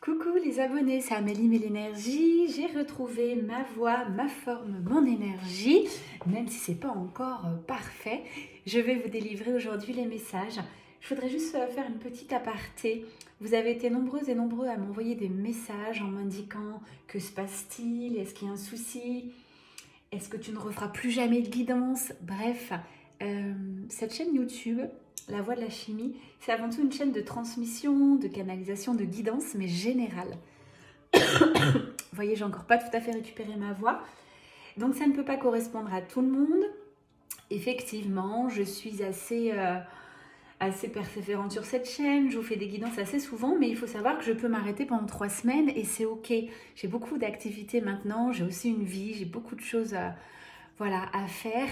Coucou les abonnés, c'est Amélie Mélénergie. J'ai retrouvé ma voix, ma forme, mon énergie. Même si c'est pas encore parfait, je vais vous délivrer aujourd'hui les messages. Je voudrais juste faire une petite aparté. Vous avez été nombreuses et nombreux à m'envoyer des messages en m'indiquant que se passe-t-il, est-ce qu'il y a un souci, est-ce que tu ne referas plus jamais de guidance. Bref, cette chaîne YouTube, La Voix de la Chimie, c'est avant tout une chaîne de transmission, de canalisation, de guidance, mais générale. Vous voyez, j'ai encore pas tout à fait récupéré ma voix. Donc ça ne peut pas correspondre à tout le monde. Effectivement, je suis assez persévérante sur cette chaîne. Je vous fais des guidances assez souvent, mais il faut savoir que je peux m'arrêter pendant 3 semaines et c'est ok. J'ai beaucoup d'activités maintenant, j'ai aussi une vie, j'ai beaucoup de choses à faire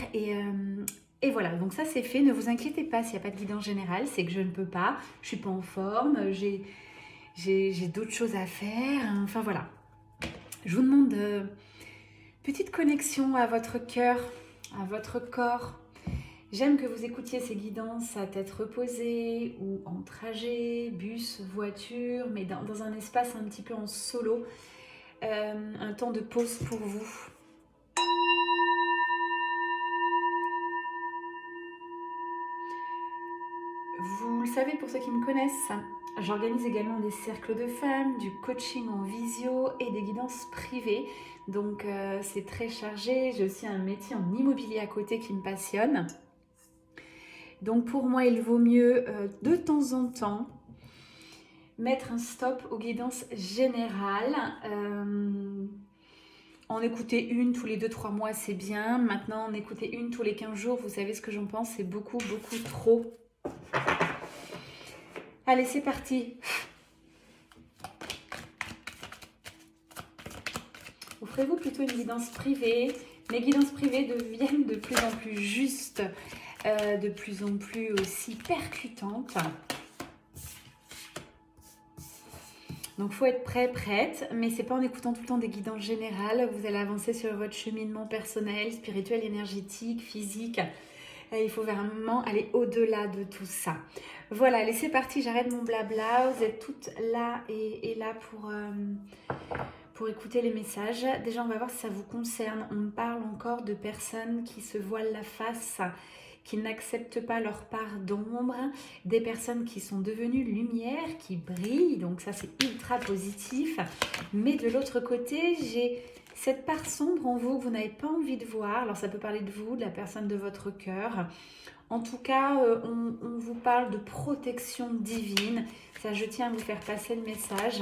et voilà, donc ça c'est fait. Ne vous inquiétez pas s'il n'y a pas de guidance générale, c'est que je ne peux pas, je suis pas en forme, j'ai d'autres choses à faire, enfin voilà. Je vous demande petite connexion à votre cœur, à votre corps. J'aime que vous écoutiez ces guidances à tête reposée ou en trajet, bus, voiture, mais dans un espace un petit peu en solo, un temps de pause pour vous. Vous le savez, pour ceux qui me connaissent, j'organise également des cercles de femmes, du coaching en visio et des guidances privées. Donc c'est très chargé. J'ai aussi un métier en immobilier à côté qui me passionne. Donc pour moi, il vaut mieux de temps en temps mettre un stop aux guidances générales. En écouter une tous les 2-3 mois, c'est bien. Maintenant, en écouter une tous les 15 jours, vous savez ce que j'en pense, c'est beaucoup trop. Allez, c'est parti. Offrez-vous plutôt une guidance privée. Mes guidances privées deviennent de plus en plus justes, de plus en plus aussi percutantes. Donc, il faut être prêt, prête, mais c'est pas en écoutant tout le temps des guidances générales. Vous allez avancer sur votre cheminement personnel, spirituel, énergétique, physique. Il faut vraiment aller au-delà de tout ça. Voilà, allez, c'est parti, j'arrête mon blabla. Vous êtes toutes là et là pour écouter les messages. Déjà, on va voir si ça vous concerne. On parle encore de personnes qui se voilent la face, qui n'acceptent pas leur part d'ombre, des personnes qui sont devenues lumière, qui brillent. Donc ça, c'est ultra positif. Mais de l'autre côté, j'ai cette part sombre en vous que vous n'avez pas envie de voir. Alors ça peut parler de vous, de la personne de votre cœur. En tout cas, on vous parle de protection divine. Ça, je tiens à vous faire passer le message.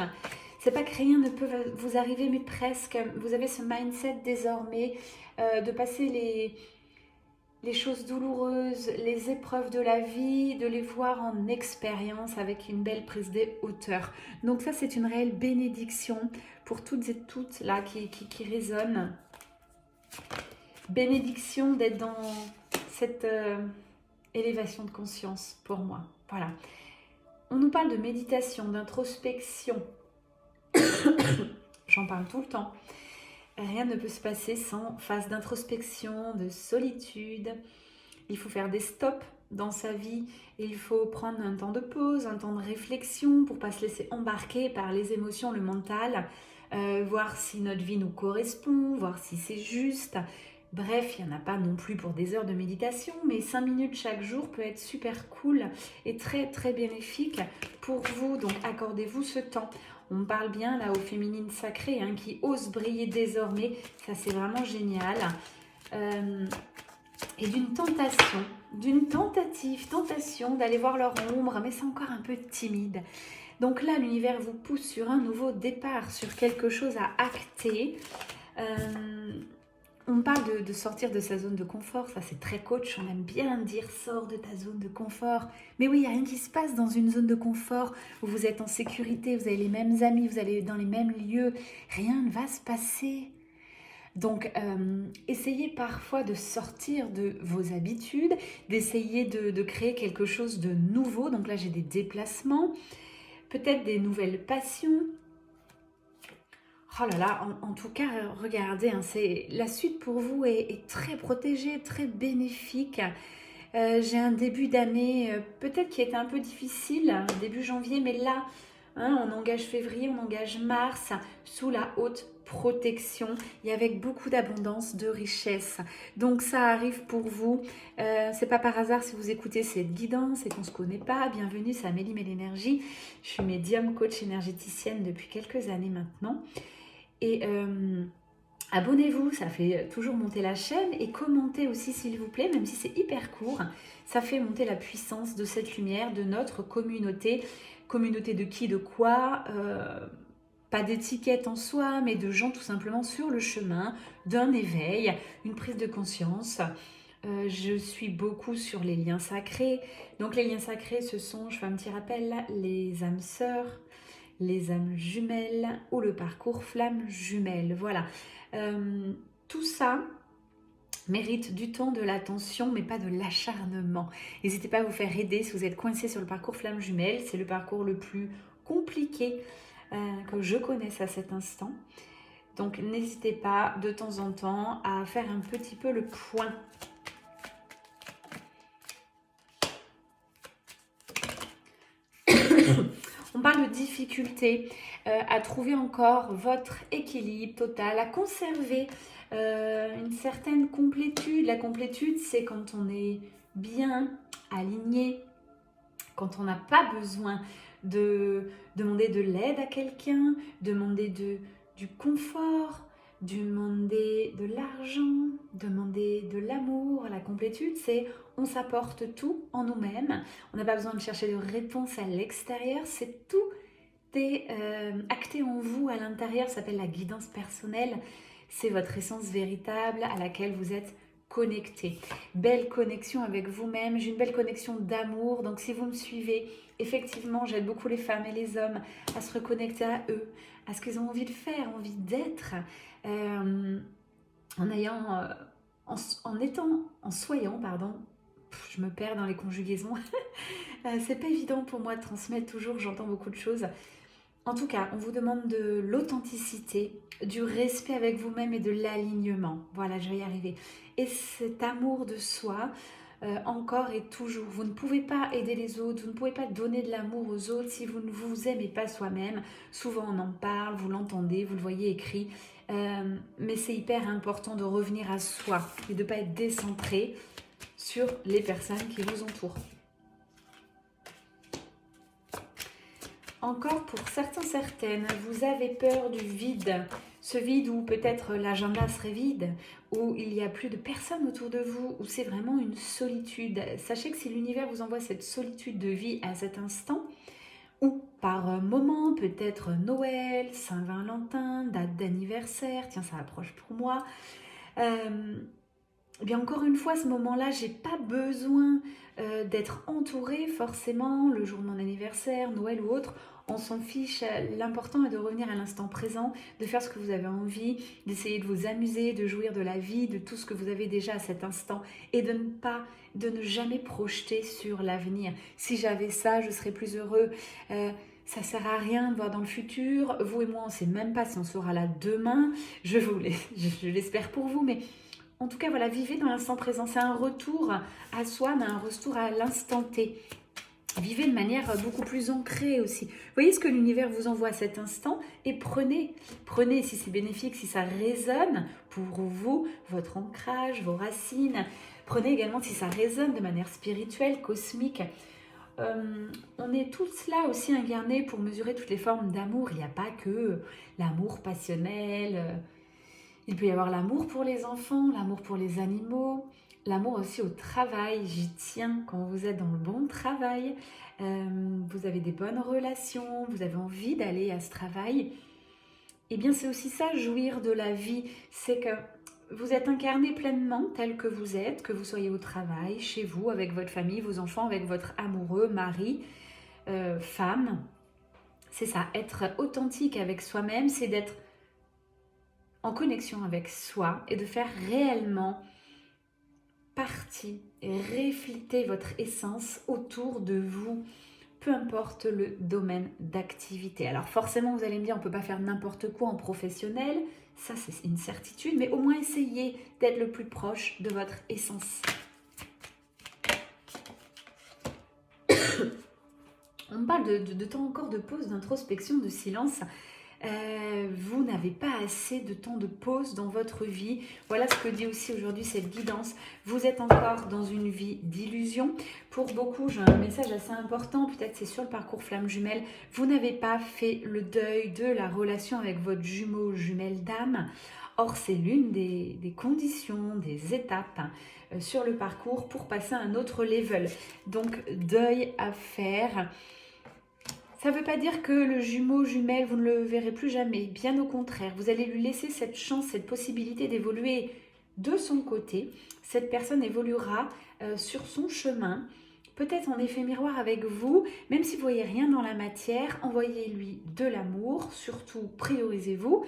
C'est pas que rien ne peut vous arriver, mais presque. Vous avez ce mindset désormais de passer les choses douloureuses, les épreuves de la vie, de les voir en expérience avec une belle prise de hauteur. Donc ça, c'est une réelle bénédiction pour toutes et toutes là qui résonnent. Bénédiction d'être dans cette élévation de conscience pour moi. Voilà. On nous parle de méditation, d'introspection. J'en parle tout le temps. Rien ne peut se passer sans phase d'introspection, de solitude. Il faut faire des stops dans sa vie. Il faut prendre un temps de pause, un temps de réflexion pour ne pas se laisser embarquer par les émotions, le mental. Voir si notre vie nous correspond, voir si c'est juste. Bref, il n'y en a pas non plus pour des heures de méditation, mais 5 minutes chaque jour peut être super cool et très très bénéfique pour vous. Donc accordez-vous ce temps. On parle bien là aux féminines sacrées qui osent briller désormais. Ça, c'est vraiment génial. Et d'une tentation d'aller voir leur ombre, mais c'est encore un peu timide. Donc là, l'univers vous pousse sur un nouveau départ, sur quelque chose à acter. On parle de sortir de sa zone de confort, ça c'est très coach, on aime bien dire sors de ta zone de confort. Mais oui, il n'y a rien qui se passe dans une zone de confort où vous êtes en sécurité, vous avez les mêmes amis, vous allez dans les mêmes lieux, rien ne va se passer. Donc essayez parfois de sortir de vos habitudes, d'essayer de créer quelque chose de nouveau. Donc là j'ai des déplacements, peut-être des nouvelles passions. Oh là là, en tout cas, regardez, la suite pour vous est très protégée, très bénéfique. J'ai un début d'année peut-être qui était un peu difficile, début janvier, mais là, Hein, on engage février, on engage mars sous la haute protection et avec beaucoup d'abondance, de richesse. Donc ça arrive pour vous. C'est pas par hasard si vous écoutez cette guidance et qu'on se connaît pas. Bienvenue, c'est Amélie Mélénergie. Je suis médium, coach énergéticienne depuis quelques années maintenant. Et abonnez-vous, ça fait toujours monter la chaîne et commentez aussi s'il vous plaît, même si c'est hyper court. Ça fait monter la puissance de cette lumière, de notre communauté. Communauté de qui, de quoi pas d'étiquette en soi, mais de gens tout simplement sur le chemin d'un éveil, une prise de conscience. Je suis beaucoup sur les liens sacrés. Donc les liens sacrés, ce sont, je fais un petit rappel là, les âmes sœurs, les âmes jumelles ou le parcours flamme jumelle. Voilà. Tout ça mérite du temps, de l'attention, mais pas de l'acharnement. N'hésitez pas à vous faire aider si vous êtes coincé sur le parcours flamme jumelle. C'est le parcours le plus compliqué que je connaisse à cet instant. Donc n'hésitez pas de temps en temps à faire un petit peu le point. On parle de difficulté à trouver encore votre équilibre total, à conserver une certaine complétude. La complétude, c'est quand on est bien aligné, quand on n'a pas besoin de demander de l'aide à quelqu'un, demander du confort, demander de l'argent, demander de l'amour. La complétude, c'est on s'apporte tout en nous-mêmes. On n'a pas besoin de chercher de réponse à l'extérieur. C'est tout est acté en vous à l'intérieur. Ça s'appelle la guidance personnelle. C'est votre essence véritable à laquelle vous êtes connecté. Belle connexion avec vous-même. J'ai une belle connexion d'amour. Donc si vous me suivez, effectivement, j'aide beaucoup les femmes et les hommes à se reconnecter à eux, à ce qu'ils ont envie de faire, envie d'être, en soyant, je me perds dans les conjugaisons. C'est pas évident pour moi de transmettre toujours, j'entends beaucoup de choses. En tout cas, on vous demande de l'authenticité, du respect avec vous-même et de l'alignement. Voilà, je vais y arriver. Et cet amour de soi, encore et toujours. Vous ne pouvez pas aider les autres, vous ne pouvez pas donner de l'amour aux autres si vous ne vous aimez pas soi-même. Souvent on en parle, vous l'entendez, vous le voyez écrit. Mais c'est hyper important de revenir à soi et de ne pas être décentré sur les personnes qui vous entourent. Encore pour certaines, vous avez peur du vide. Ce vide où peut-être l'agenda serait vide, où il n'y a plus de personnes autour de vous, où c'est vraiment une solitude. Sachez que si l'univers vous envoie cette solitude de vie à cet instant, ou par moment, peut-être Noël, Saint-Valentin, date d'anniversaire, tiens ça approche pour moi, eh bien encore une fois, à ce moment-là, j'ai pas besoin d'être entourée forcément le jour de mon anniversaire, Noël ou autre. On s'en fiche, l'important est de revenir à l'instant présent, de faire ce que vous avez envie, d'essayer de vous amuser, de jouir de la vie, de tout ce que vous avez déjà à cet instant et de ne jamais projeter sur l'avenir. Si j'avais ça, je serais plus heureux. Ça sert à rien de voir dans le futur. Vous et moi, on ne sait même pas si on sera là demain. Je l'espère pour vous, mais en tout cas, voilà, vivez dans l'instant présent. C'est un retour à soi, mais un retour à l'instant T. Vivez de manière beaucoup plus ancrée aussi. Voyez ce que l'univers vous envoie à cet instant et prenez si c'est bénéfique, si ça résonne pour vous, votre ancrage, vos racines. Prenez également si ça résonne de manière spirituelle, cosmique. On est tous là aussi incarnés pour mesurer toutes les formes d'amour. Il n'y a pas que l'amour passionnel. Il peut y avoir l'amour pour les enfants, l'amour pour les animaux, l'amour aussi au travail. J'y tiens quand vous êtes dans le bon travail. Vous avez des bonnes relations, vous avez envie d'aller à ce travail. Eh bien, c'est aussi ça, jouir de la vie. C'est que vous êtes incarné pleinement tel que vous êtes, que vous soyez au travail, chez vous, avec votre famille, vos enfants, avec votre amoureux, mari, femme. C'est ça, être authentique avec soi-même, c'est d'être en connexion avec soi et de faire réellement partie et refléter votre essence autour de vous, peu importe le domaine d'activité. Alors forcément, vous allez me dire, on ne peut pas faire n'importe quoi en professionnel, ça c'est une certitude, mais au moins essayez d'être le plus proche de votre essence. On me parle de temps encore de pause, d'introspection, de silence. Vous n'avez pas assez de temps de pause dans votre vie. Voilà ce que dit aussi aujourd'hui cette guidance. Vous êtes encore dans une vie d'illusion. Pour beaucoup, j'ai un message assez important, peut-être c'est sur le parcours flamme jumelle. Vous n'avez pas fait le deuil de la relation avec votre jumeau ou jumelle d'âme. Or, c'est l'une des conditions, des étapes sur le parcours pour passer à un autre level. Donc, deuil à faire. Ça ne veut pas dire que le jumeau, jumelle, vous ne le verrez plus jamais. Bien au contraire, vous allez lui laisser cette chance, cette possibilité d'évoluer de son côté. Cette personne évoluera sur son chemin, peut-être en effet miroir avec vous. Même si vous ne voyez rien dans la matière, envoyez-lui de l'amour, surtout priorisez-vous.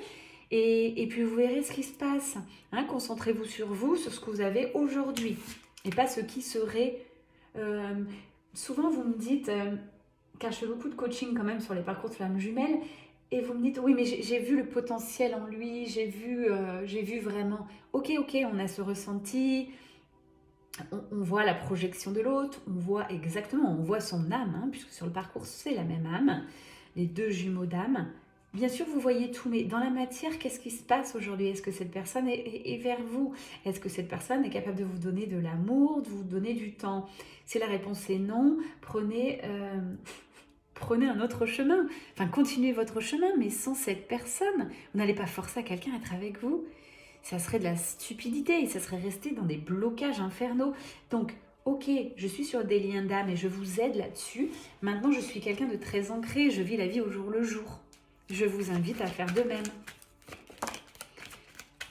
Et puis vous verrez ce qui se passe. Hein, concentrez-vous sur vous, sur ce que vous avez aujourd'hui. Et pas ce qui serait... souvent vous me dites... car je fais beaucoup de coaching quand même sur les parcours de flammes jumelles, et vous me dites, oui, mais j'ai vu le potentiel en lui, j'ai vu vraiment, ok, on a ce ressenti, on voit la projection de l'autre, on voit son âme, hein, puisque sur le parcours, c'est la même âme, les deux jumeaux d'âme. Bien sûr, vous voyez tout, mais dans la matière, qu'est-ce qui se passe aujourd'hui? Est-ce que cette personne est vers vous? Est-ce que cette personne est capable de vous donner de l'amour, de vous donner du temps? Si la réponse est non, prenez un autre chemin. Enfin, continuez votre chemin, mais sans cette personne. Vous n'allez pas forcer à quelqu'un à être avec vous. Ça serait de la stupidité et ça serait rester dans des blocages infernaux. Donc, ok, je suis sur des liens d'âme et je vous aide là-dessus. Maintenant, je suis quelqu'un de très ancré. Je vis la vie au jour le jour. Je vous invite à faire de même.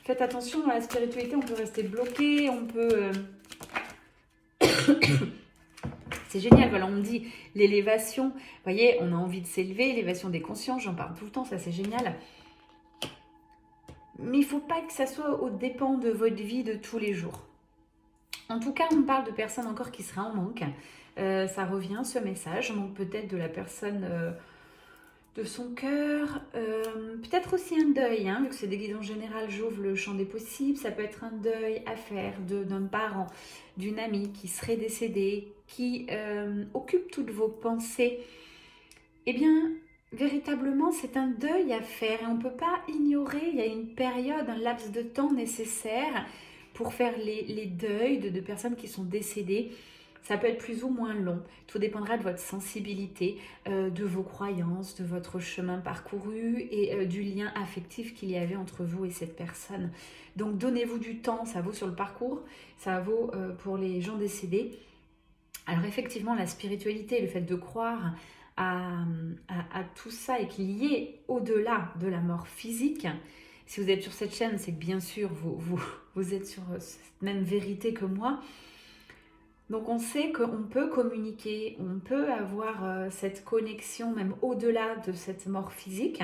Faites attention, dans la spiritualité, on peut rester bloqué, on peut... C'est génial, voilà, on me dit l'élévation, vous voyez, on a envie de s'élever, l'élévation des consciences, j'en parle tout le temps, ça c'est génial. Mais il ne faut pas que ça soit aux dépens de votre vie de tous les jours. En tout cas, on me parle de personnes encore qui seraient en manque. Ça revient, ce message, on manque peut-être de la personne... de son cœur, peut-être aussi un deuil, hein, vu que c'est des guidances générales, j'ouvre le champ des possibles, ça peut être un deuil à faire d'un parent, d'une amie qui serait décédée, qui occupe toutes vos pensées. Eh bien, véritablement, c'est un deuil à faire et on ne peut pas ignorer, il y a une période, un laps de temps nécessaire pour faire les deuils de personnes qui sont décédées. Ça peut être plus ou moins long, tout dépendra de votre sensibilité, de vos croyances, de votre chemin parcouru et du lien affectif qu'il y avait entre vous et cette personne. Donc donnez-vous du temps, ça vaut sur le parcours, ça vaut pour les gens décédés. Alors effectivement, la spiritualité, le fait de croire à tout ça et qu'il y ait au-delà de la mort physique, si vous êtes sur cette chaîne, c'est que bien sûr vous êtes sur cette même vérité que moi. Donc on sait qu'on peut communiquer, on peut avoir cette connexion même au-delà de cette mort physique,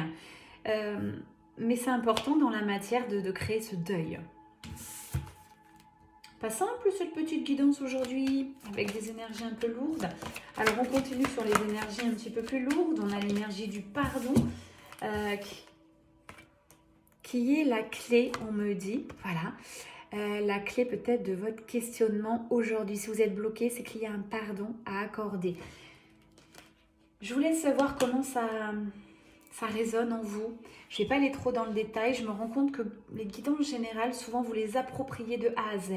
mais c'est important dans la matière de créer ce deuil. Pas simple cette petite guidance aujourd'hui, avec des énergies un peu lourdes. Alors on continue sur les énergies un petit peu plus lourdes, on a l'énergie du pardon, qui est la clé, on me dit, voilà. La clé peut-être de votre questionnement aujourd'hui. Si vous êtes bloqué, c'est qu'il y a un pardon à accorder. Je vous laisse savoir comment ça résonne en vous. Je ne vais pas aller trop dans le détail. Je me rends compte que les guidances générales, souvent vous les appropriez de A à Z.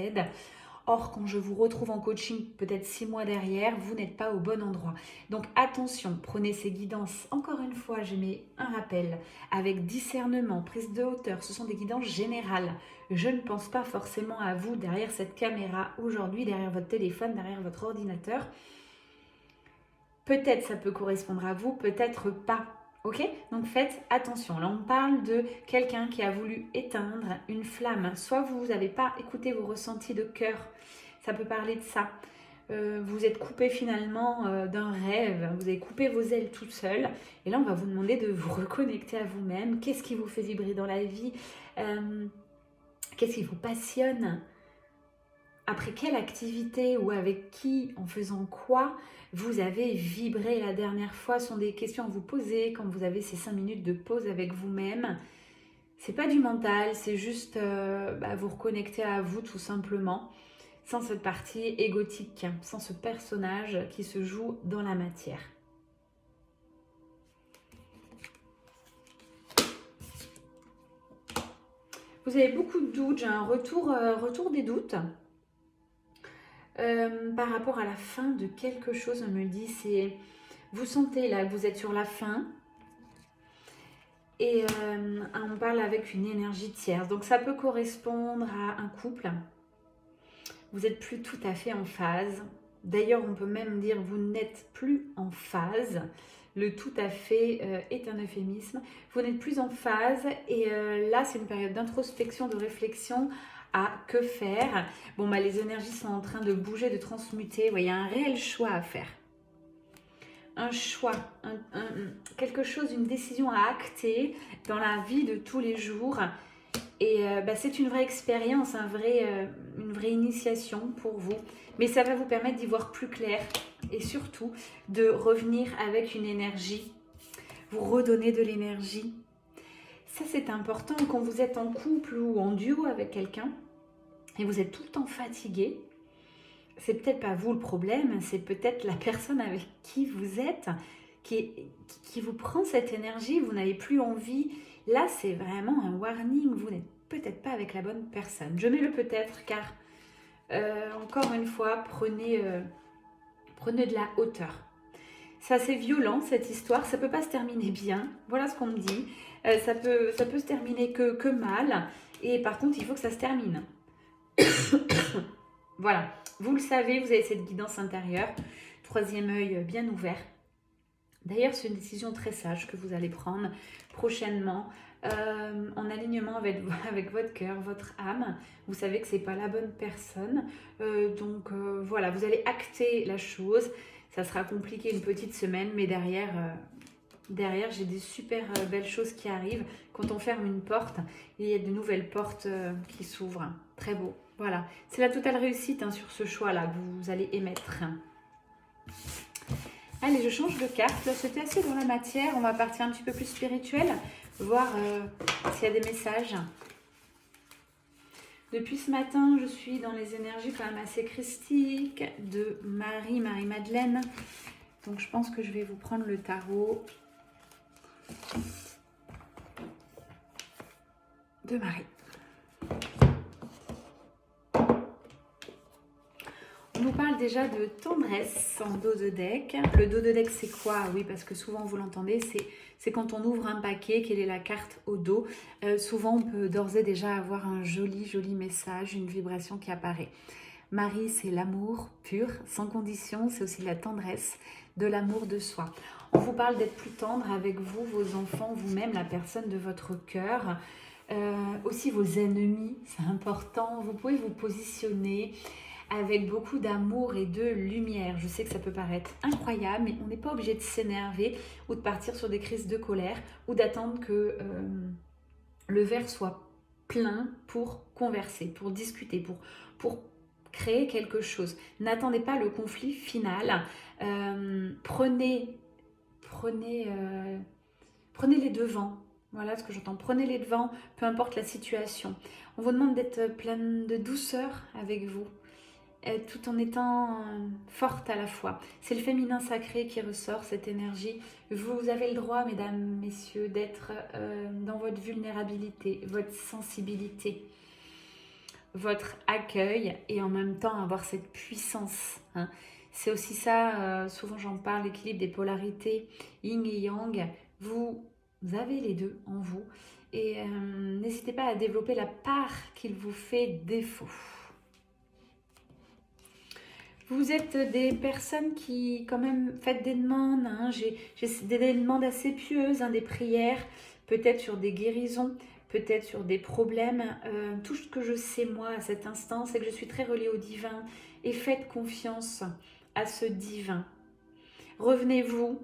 Or, quand je vous retrouve en coaching, peut-être 6 mois derrière, vous n'êtes pas au bon endroit. Donc attention, prenez ces guidances, encore une fois, je mets un rappel, avec discernement, prise de hauteur. Ce sont des guidances générales. Je ne pense pas forcément à vous derrière cette caméra aujourd'hui, derrière votre téléphone, derrière votre ordinateur. Peut-être ça peut correspondre à vous, peut-être pas. Ok? Donc faites attention. Là, on parle de quelqu'un qui a voulu éteindre une flamme. Soit vous n'avez pas écouté vos ressentis de cœur. Ça peut parler de ça. Vous êtes coupé finalement d'un rêve. Vous avez coupé vos ailes toute seule. Et là, on va vous demander de vous reconnecter à vous-même. Qu'est-ce qui vous fait vibrer dans la vie? Qu'est-ce qui vous passionne? Après quelle activité ou avec qui, en faisant quoi, vous avez vibré la dernière fois? Ce sont des questions à vous poser quand vous avez ces 5 minutes de pause avec vous-même. C'est pas du mental, c'est juste vous reconnecter à vous tout simplement, sans cette partie égotique, sans ce personnage qui se joue dans la matière. Vous avez beaucoup de doutes, j'ai un retour des doutes. Par rapport à la fin de quelque chose, on me dit, vous sentez là que vous êtes sur la fin et on parle avec une énergie tierce. Donc ça peut correspondre à un couple. Vous n'êtes plus tout à fait en phase. D'ailleurs, on peut même dire vous n'êtes plus en phase. Le tout à fait est un euphémisme. Vous n'êtes plus en phase et là, c'est une période d'introspection, de réflexion à que faire. Bon, bah, les énergies sont en train de bouger, de transmuter. Ouais, il y a un réel choix à faire. Un choix, quelque chose, une décision à acter dans la vie de tous les jours. Et bah, c'est une vraie expérience, une vraie initiation pour vous. Mais ça va vous permettre d'y voir plus clair et surtout de revenir avec une énergie, vous redonner de l'énergie. Ça, c'est important quand vous êtes en couple ou en duo avec quelqu'un et vous êtes tout le temps fatigué. C'est peut-être pas vous le problème, c'est peut-être la personne avec qui vous êtes qui vous prend cette énergie, vous n'avez plus envie. Là, c'est vraiment un warning, vous n'êtes peut-être pas avec la bonne personne. Je mets le peut-être car, encore une fois, prenez de la hauteur. C'est assez violent cette histoire, ça peut pas se terminer bien, voilà ce qu'on me dit. Ça peut se terminer que mal, et par contre, il faut que ça se termine. Voilà, vous le savez, vous avez cette guidance intérieure, troisième œil bien ouvert. D'ailleurs, c'est une décision très sage que vous allez prendre prochainement, en alignement avec votre cœur, votre âme. Vous savez que ce n'est pas la bonne personne. Donc voilà, vous allez acter la chose. Ça sera compliqué une petite semaine, mais derrière j'ai des super belles choses qui arrivent. Quand on ferme une porte, il y a de nouvelles portes qui s'ouvrent. Très beau. Voilà, c'est la totale réussite sur ce choix-là que vous allez émettre. Allez, je change de carte. Là, c'était assez dans la matière. On va partir un petit peu plus spirituel, voir s'il y a des messages. Depuis ce matin, je suis dans les énergies quand même assez christiques de Marie-Madeleine. Donc, je pense que je vais vous prendre le tarot de Marie. On nous parle déjà de tendresse en dos de deck. Le dos de deck, c'est quoi? Oui, parce que souvent, vous l'entendez, c'est quand on ouvre un paquet, quelle est la carte au dos. Souvent, on peut d'ores et déjà avoir un joli message, une vibration qui apparaît. Marie, c'est l'amour pur, sans condition. C'est aussi la tendresse, de l'amour de soi. On vous parle d'être plus tendre avec vous, vos enfants, vous-même, la personne de votre cœur. Aussi vos ennemis, c'est important. Vous pouvez vous positionner avec beaucoup d'amour et de lumière. Je sais que ça peut paraître incroyable, mais on n'est pas obligé de s'énerver ou de partir sur des crises de colère ou d'attendre que le verre soit plein pour converser, pour discuter, pour créer quelque chose. N'attendez pas le conflit final. Prenez les devants. Voilà ce que j'entends. Prenez les devants, peu importe la situation. On vous demande d'être pleine de douceur avec vous, tout en étant forte à la fois. C'est le féminin sacré qui ressort, cette énergie. Vous avez le droit, mesdames, messieurs, d'être dans votre vulnérabilité, votre sensibilité, votre accueil et en même temps avoir cette puissance. C'est aussi ça, souvent j'en parle, l'équilibre des polarités, yin et yang. Vous avez les deux en vous et n'hésitez pas à développer la part qu'il vous fait défaut. Vous êtes des personnes qui quand même faites des demandes, j'ai des demandes assez pieuses, des prières, peut-être sur des guérisons, peut-être sur des problèmes. Tout ce que je sais moi à cet instant, c'est que je suis très reliée au divin et faites confiance à ce divin. Revenez-vous,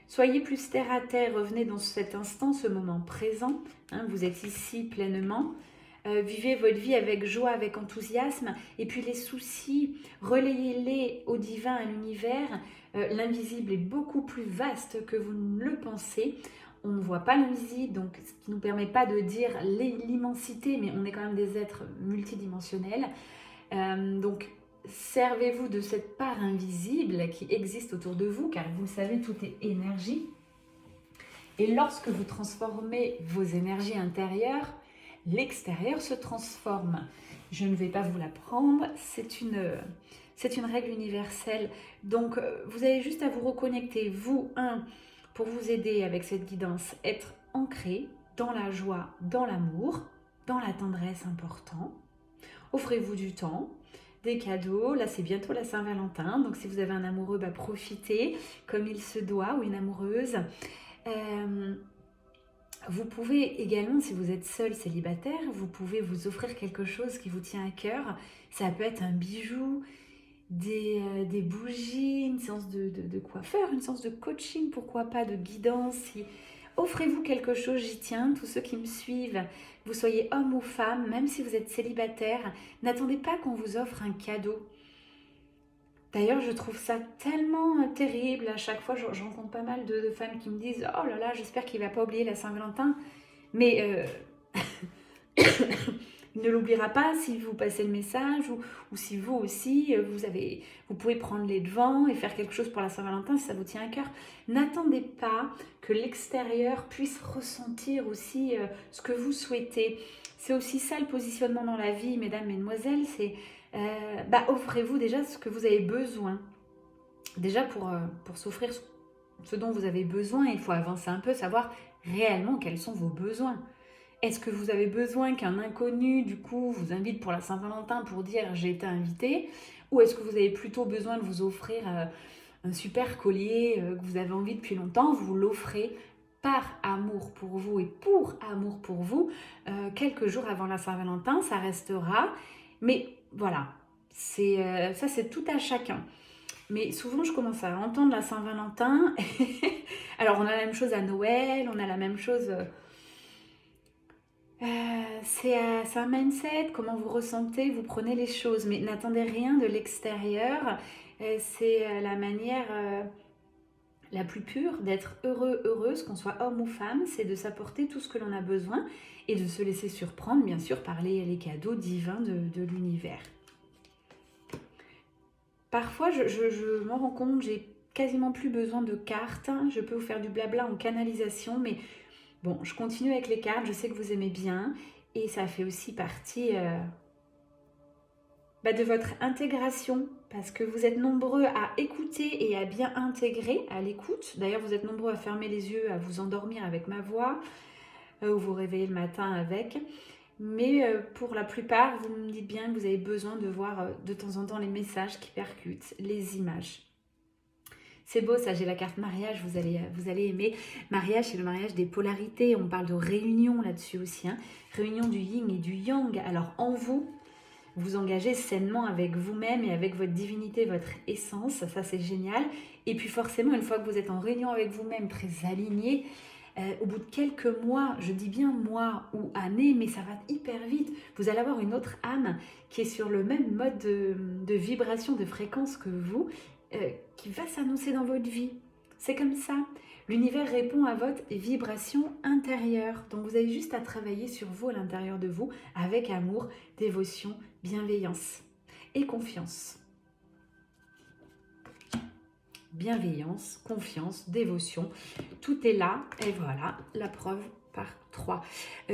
soyez plus terre à terre, revenez dans cet instant, ce moment présent, vous êtes ici pleinement. Vivez votre vie avec joie, avec enthousiasme, et puis les soucis, relayez-les au divin, à l'univers. L'invisible est beaucoup plus vaste que vous ne le pensez. On ne voit pas l'invisible, donc ce qui ne nous permet pas de dire l'immensité, mais on est quand même des êtres multidimensionnels. Donc servez-vous de cette part invisible qui existe autour de vous, car vous le savez, tout est énergie. Et lorsque vous transformez vos énergies intérieures, l'extérieur se transforme. Je ne vais pas vous l'apprendre, c'est une règle universelle. Donc, vous avez juste à vous reconnecter, vous, pour vous aider avec cette guidance, être ancré dans la joie, dans l'amour, dans la tendresse important. Offrez-vous du temps, des cadeaux. Là, c'est bientôt la Saint-Valentin. Donc, si vous avez un amoureux, profitez comme il se doit, ou une amoureuse. Vous pouvez également, si vous êtes seul célibataire, vous pouvez vous offrir quelque chose qui vous tient à cœur. Ça peut être un bijou, des bougies, une séance de coiffeur, une séance de coaching, pourquoi pas, de guidance. Offrez-vous quelque chose, j'y tiens. Tous ceux qui me suivent, vous soyez homme ou femme, même si vous êtes célibataire, n'attendez pas qu'on vous offre un cadeau. D'ailleurs, je trouve ça tellement terrible. À chaque fois, je rencontre pas mal de femmes qui me disent « Oh là là, j'espère qu'il ne va pas oublier la Saint-Valentin. » Mais il ne l'oubliera pas si vous passez le message ou si vous aussi, vous pouvez prendre les devants et faire quelque chose pour la Saint-Valentin si ça vous tient à cœur. N'attendez pas que l'extérieur puisse ressentir aussi ce que vous souhaitez. C'est aussi ça le positionnement dans la vie, mesdames, mesdemoiselles, c'est offrez-vous déjà ce que vous avez besoin. Déjà pour s'offrir ce dont vous avez besoin, il faut avancer un peu, savoir réellement quels sont vos besoins. Est-ce que vous avez besoin qu'un inconnu, du coup, vous invite pour la Saint-Valentin pour dire « j'ai été invité » ou est-ce que vous avez plutôt besoin de vous offrir un super collier que vous avez envie depuis longtemps, vous l'offrez par amour pour vous et pour amour pour vous, quelques jours avant la Saint-Valentin, ça restera. Mais voilà, ça c'est tout à chacun. Mais souvent, je commence à entendre la Saint-Valentin. Alors, on a la même chose à Noël, on a la même chose... c'est un mindset, comment vous ressentez, vous prenez les choses. Mais n'attendez rien de l'extérieur. C'est la manière la plus pure d'être heureux, heureuse, qu'on soit homme ou femme. C'est de s'apporter tout ce que l'on a besoin et de se laisser surprendre, bien sûr, par les cadeaux divins de l'univers. Parfois, je m'en rends compte, j'ai quasiment plus besoin de cartes. Je peux vous faire du blabla en canalisation, mais bon, je continue avec les cartes. Je sais que vous aimez bien et ça fait aussi partie de votre intégration parce que vous êtes nombreux à écouter et à bien intégrer à l'écoute. D'ailleurs, vous êtes nombreux à fermer les yeux, à vous endormir avec ma voix ou vous réveiller le matin avec. Mais pour la plupart, vous me dites bien que vous avez besoin de voir de temps en temps les messages qui percutent, les images. C'est beau ça, j'ai la carte mariage, vous allez aimer. Mariage, c'est le mariage des polarités, on parle de réunion là-dessus aussi. Réunion du yin et du yang. Alors en vous, vous engagez sainement avec vous-même et avec votre divinité, votre essence, ça c'est génial. Et puis forcément, une fois que vous êtes en réunion avec vous-même, très aligné, au bout de quelques mois, je dis bien mois ou années, mais ça va hyper vite, vous allez avoir une autre âme qui est sur le même mode de vibration, de fréquence que vous, qui va s'annoncer dans votre vie. C'est comme ça. L'univers répond à votre vibration intérieure. Donc vous avez juste à travailler sur vous, à l'intérieur de vous, avec amour, dévotion, bienveillance et confiance. Bienveillance, confiance, dévotion, tout est là et voilà, la preuve par 3.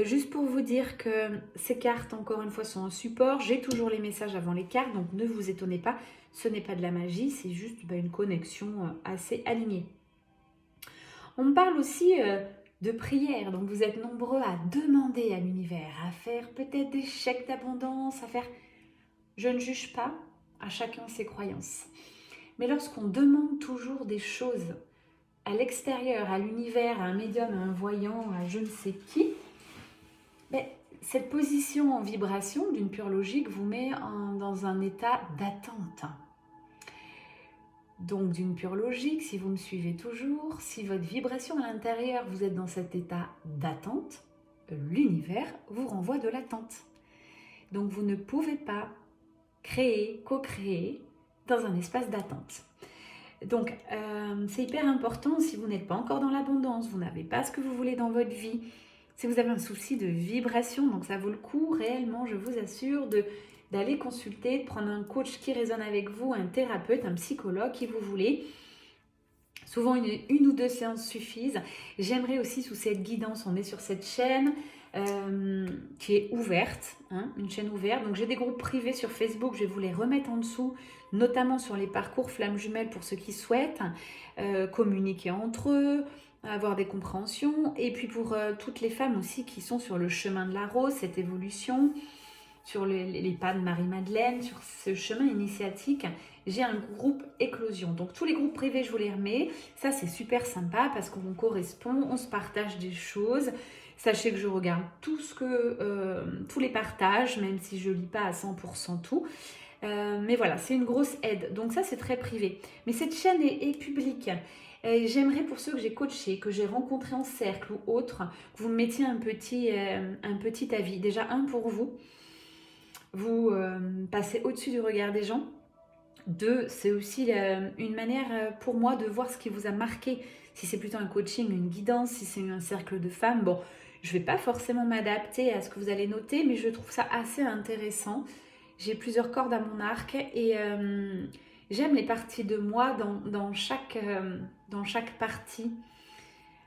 Juste pour vous dire que ces cartes, encore une fois, sont un support. J'ai toujours les messages avant les cartes, donc ne vous étonnez pas, ce n'est pas de la magie, c'est juste une connexion assez alignée. On me parle aussi de prière, donc vous êtes nombreux à demander à l'univers, à faire peut-être des chèques d'abondance, à faire... Je ne juge pas, à chacun ses croyances. Mais lorsqu'on demande toujours des choses à l'extérieur, à l'univers, à un médium, à un voyant, à je ne sais qui, cette position en vibration d'une pure logique vous met dans un état d'attente. Donc d'une pure logique, si vous me suivez toujours, si votre vibration à l'intérieur, vous êtes dans cet état d'attente, l'univers vous renvoie de l'attente. Donc vous ne pouvez pas créer, co-créer dans un espace d'attente. Donc c'est hyper important si vous n'êtes pas encore dans l'abondance, vous n'avez pas ce que vous voulez dans votre vie, si vous avez un souci de vibration, donc ça vaut le coup réellement, je vous assure, d'aller consulter, de prendre un coach qui résonne avec vous, un thérapeute, un psychologue, qui vous voulez. Souvent, une ou deux séances suffisent. J'aimerais aussi, sous cette guidance, on est sur cette chaîne, qui est ouverte, hein, une chaîne ouverte. Donc j'ai des groupes privés sur Facebook, je vais vous les remettre en dessous, notamment sur les parcours flammes jumelles pour ceux qui souhaitent communiquer entre eux, avoir des compréhensions. Et puis pour toutes les femmes aussi qui sont sur le chemin de la rose, cette évolution, sur les pas de Marie-Madeleine, sur ce chemin initiatique, j'ai un groupe éclosion. Donc tous les groupes privés, je vous les remets. Ça, c'est super sympa parce qu'on correspond, on se partage des choses. Sachez que je regarde tous les partages, même si je ne lis pas à 100% tout. Mais voilà, c'est une grosse aide. Donc ça, c'est très privé. Mais cette chaîne est publique. J'aimerais pour ceux que j'ai coachés, que j'ai rencontrés en cercle ou autre, que vous me mettiez un petit avis. Déjà, un pour vous. Vous passez au-dessus du regard des gens. Deux, c'est aussi une manière pour moi de voir ce qui vous a marqué. Si c'est plutôt un coaching, une guidance, si c'est un cercle de femmes, bon, je ne vais pas forcément m'adapter à ce que vous allez noter, mais je trouve ça assez intéressant. J'ai plusieurs cordes à mon arc et j'aime les parties de moi dans chaque partie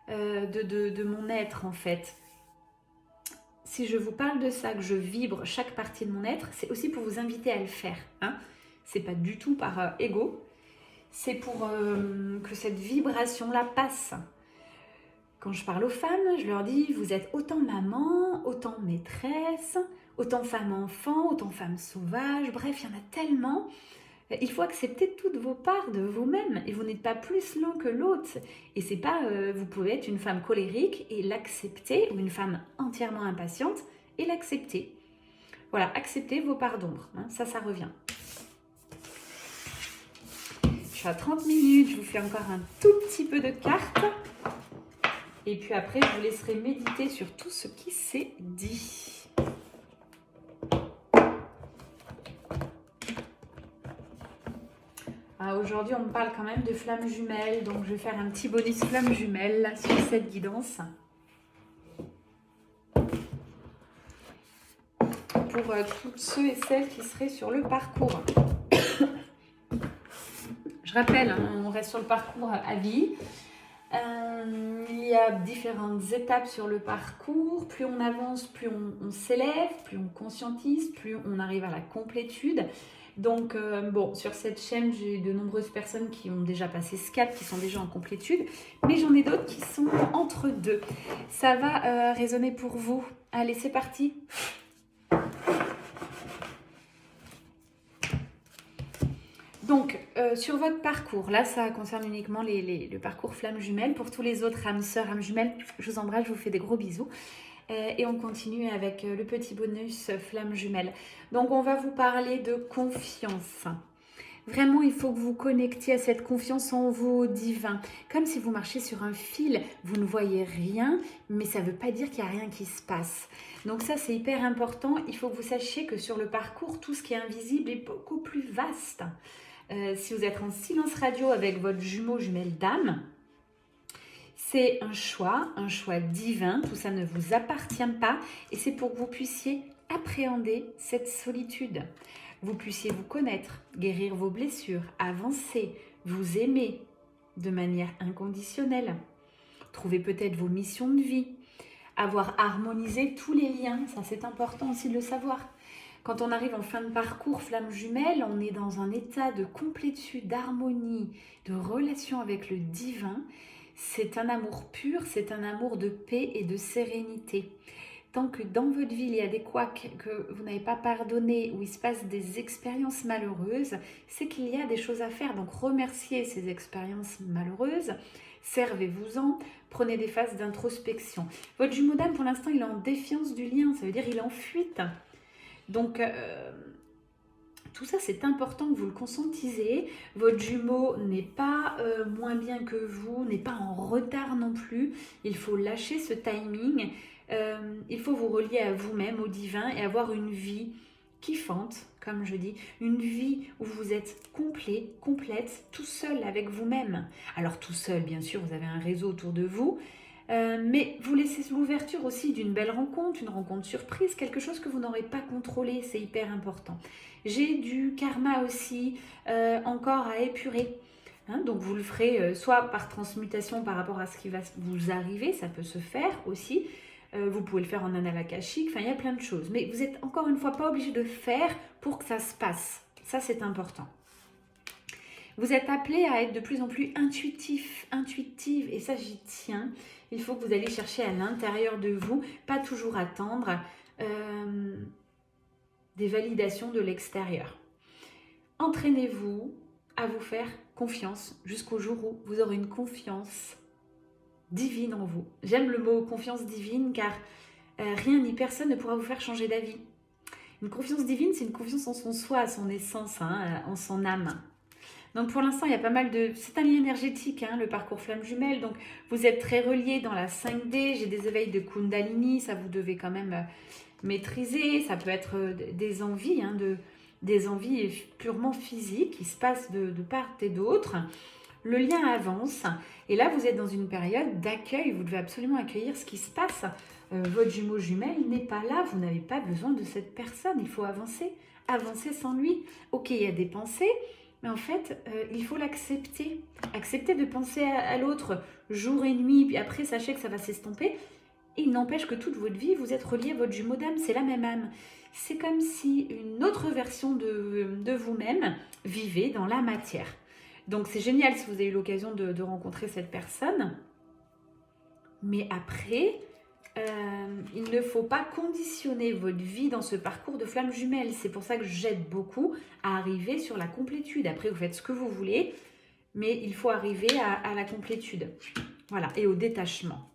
de mon être en fait. Si je vous parle de ça, que je vibre chaque partie de mon être, c'est aussi pour vous inviter à le faire. Hein. C'est pas du tout par ego, c'est pour que cette vibration-là passe. Quand je parle aux femmes, je leur dis, vous êtes autant maman, autant maîtresse, autant femme-enfant, autant femme sauvage, bref, il y en a tellement. Il faut accepter toutes vos parts de vous-même et vous n'êtes pas plus l'un que l'autre. Et c'est pas, vous pouvez être une femme colérique et l'accepter, ou une femme entièrement impatiente et l'accepter. Voilà, acceptez vos parts d'ombre, hein, ça revient. Je suis à 30 minutes, je vous fais encore un tout petit peu de cartes. Et puis après, je vous laisserai méditer sur tout ce qui s'est dit. Aujourd'hui, on me parle quand même de flammes jumelles, donc je vais faire un petit bonus flammes jumelles sur cette guidance. Pour tous ceux et celles qui seraient sur le parcours. Je rappelle, hein, on reste sur le parcours à vie. Il y a différentes étapes sur le parcours. Plus on avance, plus on s'élève, plus on conscientise, plus on arrive à la complétude. Donc, bon, sur cette chaîne, j'ai de nombreuses personnes qui ont déjà passé ce cap, qui sont déjà en complétude. Mais j'en ai d'autres qui sont entre deux. Ça va résonner pour vous. Allez, c'est parti. Donc, sur votre parcours, là, ça concerne uniquement le parcours flammes jumelles. Pour tous les autres âmes sœurs, âmes jumelles, je vous embrasse, je vous fais des gros bisous. Et on continue avec le petit bonus flammes jumelles. Donc, on va vous parler de confiance. Vraiment, il faut que vous connectiez à cette confiance en vos divins. Comme si vous marchiez sur un fil, vous ne voyez rien, mais ça ne veut pas dire qu'il n'y a rien qui se passe. Donc ça, c'est hyper important. Il faut que vous sachiez que sur le parcours, tout ce qui est invisible est beaucoup plus vaste. Si vous êtes en silence radio avec votre jumelle d'âme, c'est un choix divin, tout ça ne vous appartient pas et c'est pour que vous puissiez appréhender cette solitude. Vous puissiez vous connaître, guérir vos blessures, avancer, vous aimer de manière inconditionnelle, trouver peut-être vos missions de vie, avoir harmonisé tous les liens, ça c'est important aussi de le savoir. Quand on arrive en fin de parcours flamme jumelle, on est dans un état de complétude, d'harmonie, de relation avec le divin. C'est un amour pur, c'est un amour de paix et de sérénité. Tant que dans votre vie, il y a des couacs que vous n'avez pas pardonné, où il se passe des expériences malheureuses, c'est qu'il y a des choses à faire. Donc remerciez ces expériences malheureuses, servez-vous-en, prenez des phases d'introspection. Votre jumeau d'âme, pour l'instant, il est en défiance du lien, ça veut dire qu'il est en fuite. Donc, tout ça, c'est important que vous le conscientisez. Votre jumeau n'est pas moins bien que vous, n'est pas en retard non plus. Il faut lâcher ce timing. Il faut vous relier à vous-même, au divin, et avoir une vie kiffante, comme je dis. Une vie où vous êtes complet, complète, tout seul avec vous-même. Alors tout seul, bien sûr, vous avez un réseau autour de vous. Mais vous laissez l'ouverture aussi d'une belle rencontre, une rencontre surprise, quelque chose que vous n'aurez pas contrôlé, c'est hyper important. J'ai du karma aussi encore à épurer. Hein, donc vous le ferez soit par transmutation par rapport à ce qui va vous arriver, ça peut se faire aussi. Vous pouvez le faire en annales akashiques. Enfin, il y a plein de choses. Mais vous n'êtes encore une fois pas obligé de faire pour que ça se passe. Ça, c'est important. Vous êtes appelé à être de plus en plus intuitive. Et ça, j'y tiens. Il faut que vous alliez chercher à l'intérieur de vous, pas toujours attendre des validations de l'extérieur. Entraînez-vous à vous faire confiance jusqu'au jour où vous aurez une confiance divine en vous. J'aime le mot confiance divine car rien ni personne ne pourra vous faire changer d'avis. Une confiance divine, c'est une confiance en son soi, à son essence, en son âme. Donc pour l'instant, il y a pas mal de... C'est un lien énergétique, le parcours flamme jumelle. Donc vous êtes très reliés dans la 5D. J'ai des éveils de Kundalini, ça vous devez quand même maîtriser. Ça peut être des envies, des envies purement physiques qui se passent de part et d'autre. Le lien avance. Et là, vous êtes dans une période d'accueil. Vous devez absolument accueillir ce qui se passe. Votre jumeau jumelle n'est pas là. Vous n'avez pas besoin de cette personne. Il faut avancer. Avancer sans lui. Ok, il y a des pensées. Mais en fait, il faut l'accepter. Accepter de penser à l'autre jour et nuit, puis après, sachez que ça va s'estomper. Et il n'empêche que toute votre vie, vous êtes relié à votre jumeau d'âme, c'est la même âme. C'est comme si une autre version de vous-même vivait dans la matière. Donc c'est génial si vous avez eu l'occasion de rencontrer cette personne. Mais après... il ne faut pas conditionner votre vie dans ce parcours de flamme jumelle. C'est pour ça que j'aide beaucoup à arriver sur la complétude. Après, vous faites ce que vous voulez, mais il faut arriver à la complétude. Voilà, et au détachement.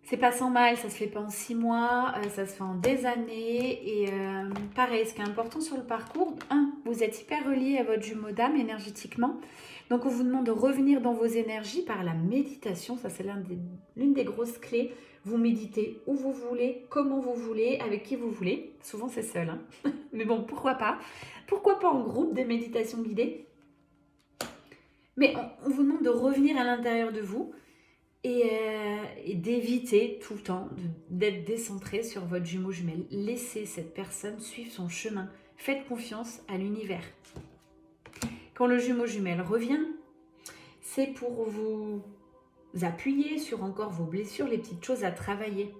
C'est pas sans mal, ça se fait pas en 6 mois, ça se fait en des années. Et pareil, ce qui est important sur le parcours, vous êtes hyper relié à votre jumeau d'âme énergétiquement. Donc on vous demande de revenir dans vos énergies par la méditation. Ça, c'est l'une des grosses clés. Vous méditez où vous voulez, comment vous voulez, avec qui vous voulez. Souvent, c'est seul. Mais bon, pourquoi pas? Pourquoi pas en groupe des méditations guidées? Mais on vous demande de revenir à l'intérieur de vous et d'éviter tout le temps d'être décentré sur votre jumeau jumelle. Laissez cette personne suivre son chemin. Faites confiance à l'univers. Quand le jumeau jumelle revient, c'est pour vous appuyer sur encore vos blessures, les petites choses à travailler.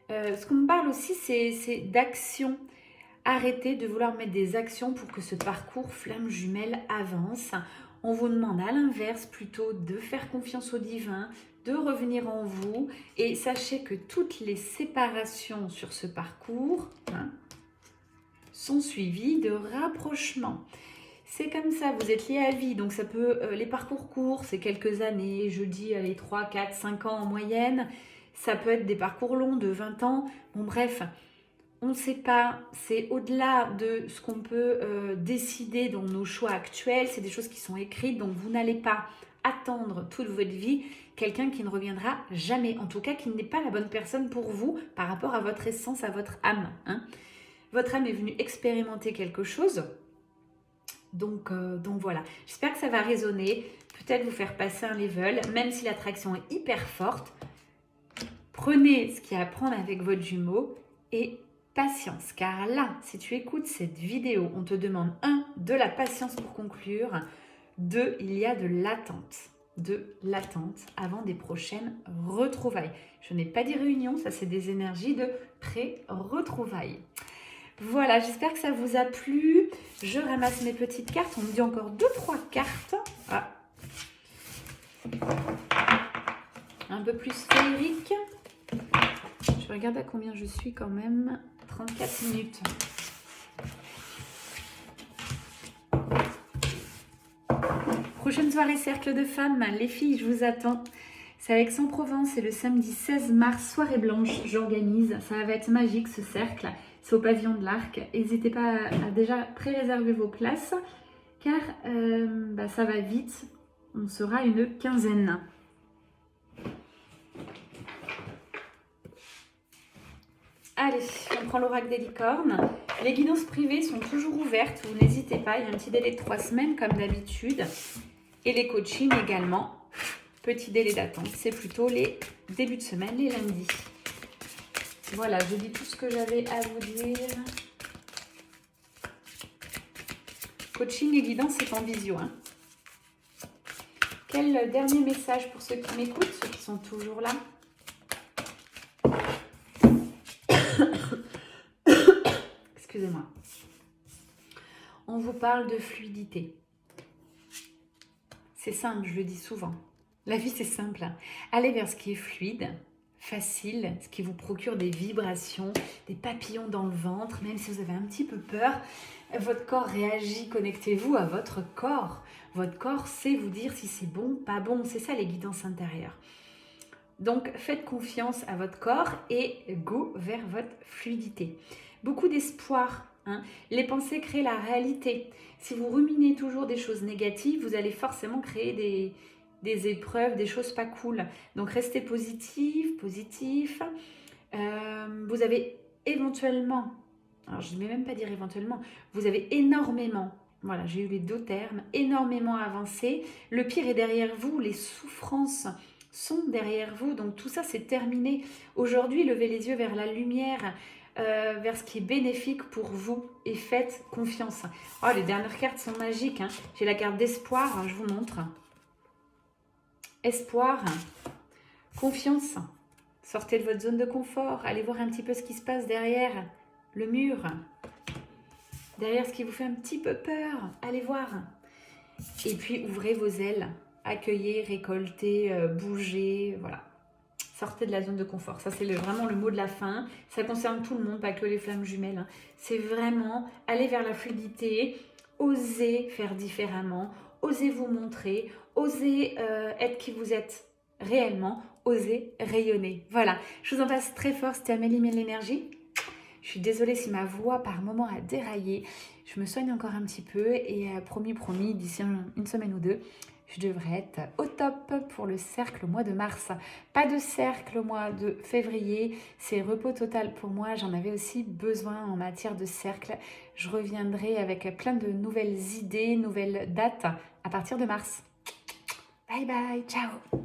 Ce qu'on me parle aussi, c'est d'action. Arrêtez de vouloir mettre des actions pour que ce parcours flamme jumelle avance. On vous demande à l'inverse plutôt de faire confiance au divin, de revenir en vous. Et sachez que toutes les séparations sur ce parcours sont suivies de rapprochements. C'est comme ça, vous êtes liés à vie, donc ça peut, les parcours courts, c'est quelques années, je dis, allez, 3, 4, 5 ans en moyenne. Ça peut être des parcours longs de 20 ans. Bon, bref, on ne sait pas, c'est au-delà de ce qu'on peut décider dans nos choix actuels. C'est des choses qui sont écrites, donc vous n'allez pas attendre toute votre vie quelqu'un qui ne reviendra jamais. En tout cas, qui n'est pas la bonne personne pour vous par rapport à votre essence, à votre âme. Votre âme est venue expérimenter quelque chose. Donc voilà, j'espère que ça va résonner, peut-être vous faire passer un level, même si l'attraction est hyper forte. Prenez ce qu'il y a à prendre avec votre jumeau et patience, car là, si tu écoutes cette vidéo, on te demande 1, de la patience pour conclure, 2, il y a de l'attente avant des prochaines retrouvailles. Je n'ai pas dit réunion, ça c'est des énergies de pré-retrouvailles. Voilà, j'espère que ça vous a plu. Je ramasse mes petites cartes. On me dit encore 2-3 cartes. Un peu plus féerique. Je regarde à combien je suis quand même. 34 minutes. Prochaine soirée cercle de femmes. Les filles, je vous attends. C'est à Aix-en-Provence. C'est le samedi 16 mars. Soirée blanche. J'organise. Ça va être magique ce cercle. C'est au pavillon de l'Arc. N'hésitez pas à déjà pré-réserver vos places car ça va vite. On sera une quinzaine. Allez, on prend l'oracle des licornes. Les guidances privées sont toujours ouvertes. Vous n'hésitez pas. Il y a un petit délai de 3 semaines comme d'habitude. Et les coachings également. Petit délai d'attente. C'est plutôt les débuts de semaine, les lundis. Voilà, je dis tout ce que j'avais à vous dire. Coaching et guidance, c'est en visio. Quel dernier message pour ceux qui m'écoutent, ceux qui sont toujours là? Excusez-moi. On vous parle de fluidité. C'est simple, je le dis souvent. La vie, c'est simple. Allez vers ce qui est fluide, facile, ce qui vous procure des vibrations, des papillons dans le ventre, même si vous avez un petit peu peur. Votre corps réagit, connectez-vous à votre corps. Votre corps sait vous dire si c'est bon, pas bon. C'est ça les guidances intérieures. Donc, faites confiance à votre corps et go vers votre fluidité. Beaucoup d'espoir. Les pensées créent la réalité. Si vous ruminez toujours des choses négatives, vous allez forcément créer des épreuves, des choses pas cool. Donc, restez positif. Vous avez éventuellement, alors je ne vais même pas dire éventuellement, vous avez énormément, voilà, j'ai eu les deux termes, énormément avancé. Le pire est derrière vous, les souffrances sont derrière vous, donc tout ça c'est terminé. Aujourd'hui, levez les yeux vers la lumière, vers ce qui est bénéfique pour vous et faites confiance. Oh, les dernières cartes sont magiques, J'ai la carte d'espoir, je vous montre. Espoir, confiance, sortez de votre zone de confort, allez voir un petit peu ce qui se passe derrière le mur, derrière ce qui vous fait un petit peu peur, allez voir. Et puis ouvrez vos ailes, accueillez, récoltez, bougez, voilà. Sortez de la zone de confort, ça c'est vraiment le mot de la fin, ça concerne tout le monde, pas que les flammes jumelles. C'est vraiment aller vers la fluidité, oser faire différemment, oser vous montrer, oser être qui vous êtes réellement, oser rayonner. Voilà, je vous embrasse très fort, c'était Amélie L'énergie. Je suis désolée si ma voix par moment a déraillé. Je me soigne encore un petit peu et promis, d'ici une semaine ou deux, je devrais être au top pour le cercle au mois de mars. Pas de cercle au mois de février, c'est repos total pour moi. J'en avais aussi besoin en matière de cercle. Je reviendrai avec plein de nouvelles idées, nouvelles dates à partir de mars. Bye bye, ciao.